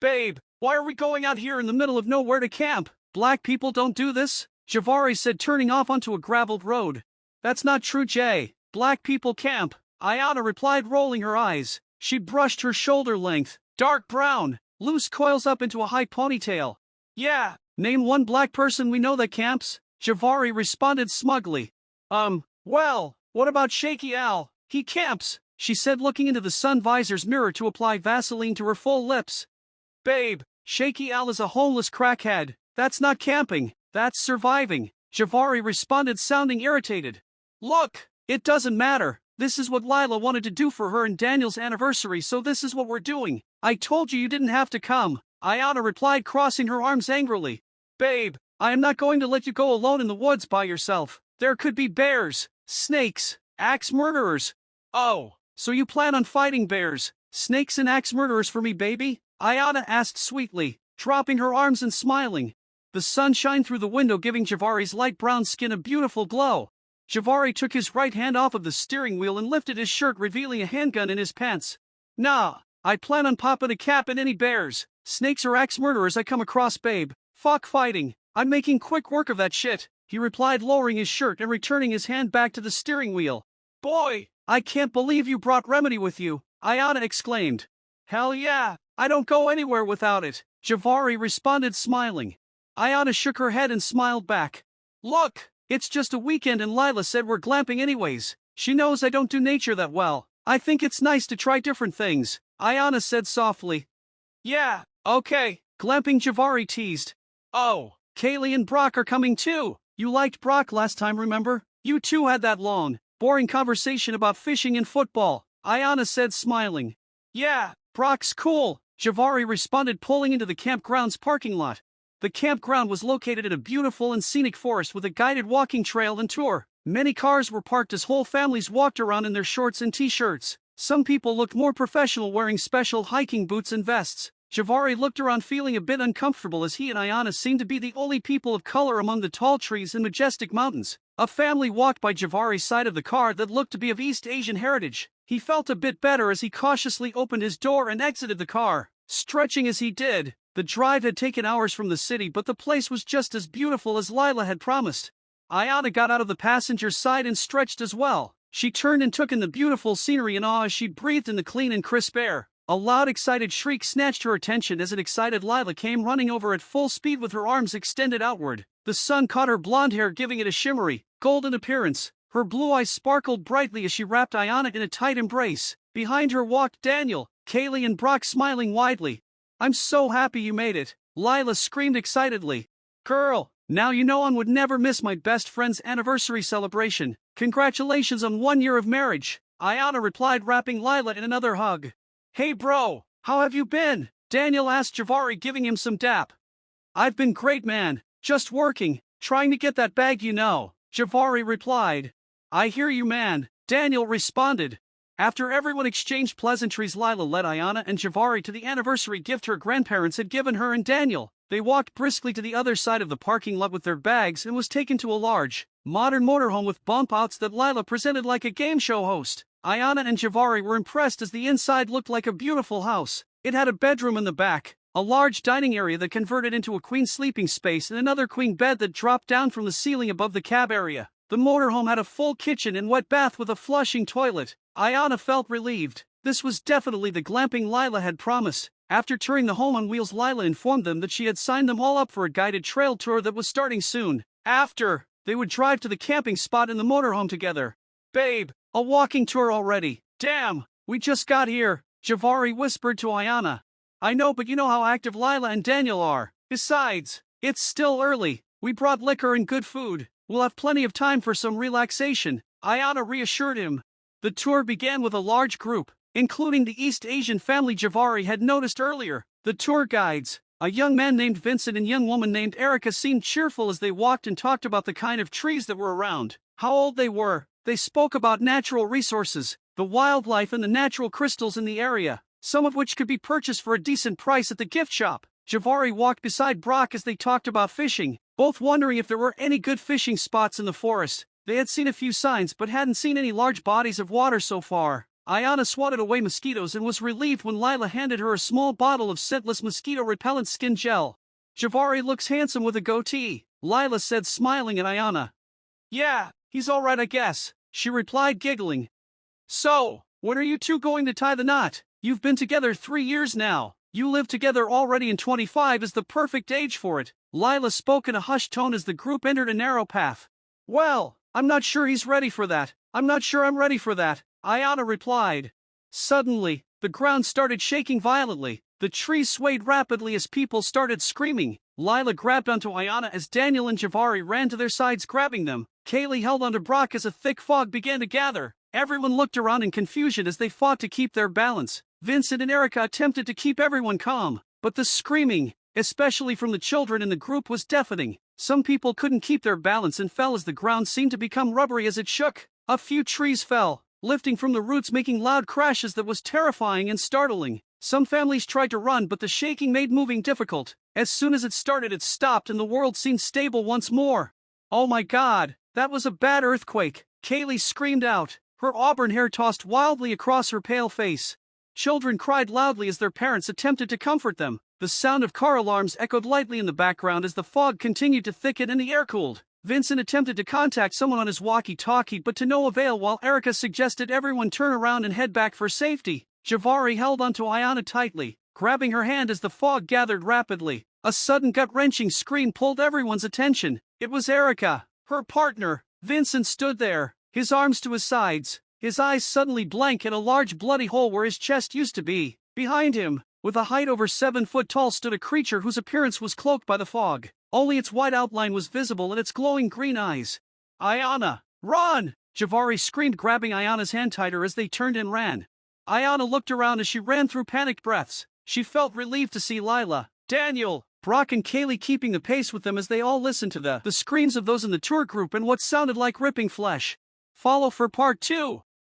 Babe, why are we going out here in the middle of nowhere to camp? Black people don't do this, Javari said, turning off onto a graveled road. That's not true, Jay. Black people camp, Ayana replied, rolling her eyes. She brushed her shoulder length, dark brown, loose coils up into a high ponytail. Yeah, name one black person we know that camps, Javari responded smugly. Well, what about Shaky Al? He camps, she said, looking into the sun visor's mirror to apply Vaseline to her full lips. Babe, Shaky Al is a homeless crackhead. That's not camping, that's surviving, Javari responded, sounding irritated. Look, it doesn't matter. This is what Lila wanted to do for her and Daniel's anniversary, so this is what we're doing. I told you didn't have to come, Ayana replied, crossing her arms angrily. Babe, I am not going to let you go alone in the woods by yourself. There could be bears, snakes, axe murderers. Oh, so you plan on fighting bears, snakes and axe murderers for me, baby? Ayana asked sweetly, dropping her arms and smiling. The sun shined through the window, giving Javari's light brown skin a beautiful glow. Javari took his right hand off of the steering wheel and lifted his shirt, revealing a handgun in his pants. Nah, I plan on popping a cap at any bears, snakes or axe murderers I come across, babe. Fuck fighting, I'm making quick work of that shit, he replied, lowering his shirt and returning his hand back to the steering wheel. Boy, I can't believe you brought Remedy with you, Ayana exclaimed. Hell yeah, I don't go anywhere without it, Javari responded, smiling. Ayana shook her head and smiled back. Look, it's just a weekend and Lila said we're glamping anyways. She knows I don't do nature that well. I think it's nice to try different things, Ayana said softly. Yeah, okay, glamping, Javari teased. Oh, Kaylee and Brock are coming too. You liked Brock last time, remember? You two had that long, boring conversation about fishing and football, Ayana said, smiling. Yeah, Brock's cool, Javari responded, pulling into the campground's parking lot. The campground was located in a beautiful and scenic forest with a guided walking trail and tour. Many cars were parked as whole families walked around in their shorts and t-shirts. Some people looked more professional, wearing special hiking boots and vests. Javari looked around, feeling a bit uncomfortable, as he and Ayana seemed to be the only people of color among the tall trees and majestic mountains. A family walked by Javari's side of the car that looked to be of East Asian heritage. He felt a bit better as he cautiously opened his door and exited the car, stretching as he did. The drive had taken hours from the city, but the place was just as beautiful as Lila had promised. Ayana got out of the passenger side and stretched as well. She turned and took in the beautiful scenery in awe as she breathed in the clean and crisp air. A loud, excited shriek snatched her attention as an excited Lila came running over at full speed with her arms extended outward. The sun caught her blonde hair, giving it a shimmery, golden appearance. Her blue eyes sparkled brightly as she wrapped Ayana in a tight embrace. Behind her walked Daniel, Kaylee and Brock, smiling widely. I'm so happy you made it, Lila screamed excitedly. Girl, now you know I would never miss my best friend's anniversary celebration. Congratulations on 1 year of marriage, Ayana replied, wrapping Lila in another hug. Hey bro, how have you been? Daniel asked Javari, giving him some dap. I've been great, man, just working, trying to get that bag, you know, Javari replied. I hear you, man, Daniel responded. After everyone exchanged pleasantries, Lila led Ayana and Javari to the anniversary gift her grandparents had given her and Daniel. They walked briskly to the other side of the parking lot with their bags and was taken to a large, modern motorhome with bump outs that Lila presented like a game show host. Ayana and Javari were impressed as the inside looked like a beautiful house. It had a bedroom in the back, a large dining area that converted into a queen sleeping space, and another queen bed that dropped down from the ceiling above the cab area. The motorhome had a full kitchen and wet bath with a flushing toilet. Ayana felt relieved. This was definitely the glamping Lila had promised. After touring the home on wheels, Lila informed them that she had signed them all up for a guided trail tour that was starting soon. After, they would drive to the camping spot in the motorhome together. Babe, a walking tour already. Damn, we just got here, Javari whispered to Ayana. I know, but you know how active Lila and Daniel are. Besides, it's still early. We brought liquor and good food. We'll have plenty of time for some relaxation, Ayana reassured him. The tour began with a large group, including the East Asian family Javari had noticed earlier. The tour guides, a young man named Vincent and young woman named Erica, seemed cheerful as they walked and talked about the kind of trees that were around, how old they were. They spoke about natural resources, the wildlife and the natural crystals in the area, some of which could be purchased for a decent price at the gift shop. Javari walked beside Brock as they talked about fishing, both wondering if there were any good fishing spots in the forest. They had seen a few signs but hadn't seen any large bodies of water so far. Ayana swatted away mosquitoes and was relieved when Lila handed her a small bottle of scentless mosquito-repellent skin gel. Javari looks handsome with a goatee, Lila said smiling at Ayana. Yeah, he's alright I guess, she replied giggling. So, when are you two going to tie the knot? You've been together 3 years now. You live together already and 25 is the perfect age for it. Lila spoke in a hushed tone as the group entered a narrow path. Well, I'm not sure he's ready for that. I'm not sure I'm ready for that, Ayana replied. Suddenly, the ground started shaking violently. The trees swayed rapidly as people started screaming. Lila grabbed onto Ayana as Daniel and Javari ran to their sides grabbing them. Kaylee held onto Brock as a thick fog began to gather. Everyone looked around in confusion as they fought to keep their balance. Vincent and Erica attempted to keep everyone calm, but the screaming, especially from the children in the group, was deafening. Some people couldn't keep their balance and fell as the ground seemed to become rubbery as it shook. A few trees fell, lifting from the roots, making loud crashes that was terrifying and startling. Some families tried to run, but the shaking made moving difficult. As soon as it started, it stopped and the world seemed stable once more. Oh my God, that was a bad earthquake, Kaylee screamed out, her auburn hair tossed wildly across her pale face. Children cried loudly as their parents attempted to comfort them. The sound of car alarms echoed lightly in the background as the fog continued to thicken and the air cooled. Vincent attempted to contact someone on his walkie-talkie, but to no avail, while Erica suggested everyone turn around and head back for safety. Javari held onto Ayana tightly, grabbing her hand as the fog gathered rapidly. A sudden gut-wrenching scream pulled everyone's attention. It was Erica, her partner. Vincent stood there, his arms to his sides, his eyes suddenly blank at a large bloody hole where his chest used to be. Behind him, with a height over 7 foot tall, stood a creature whose appearance was cloaked by the fog. Only its white outline was visible and its glowing green eyes. Ayana, run! Javari screamed, grabbing Ayana's hand tighter as they turned and ran. Ayana looked around as she ran through panicked breaths. She felt relieved to see Lila, Daniel, Brock and Kaylee keeping the pace with them as they all listened to the screams of those in the tour group and what sounded like ripping flesh. Follow for part 2.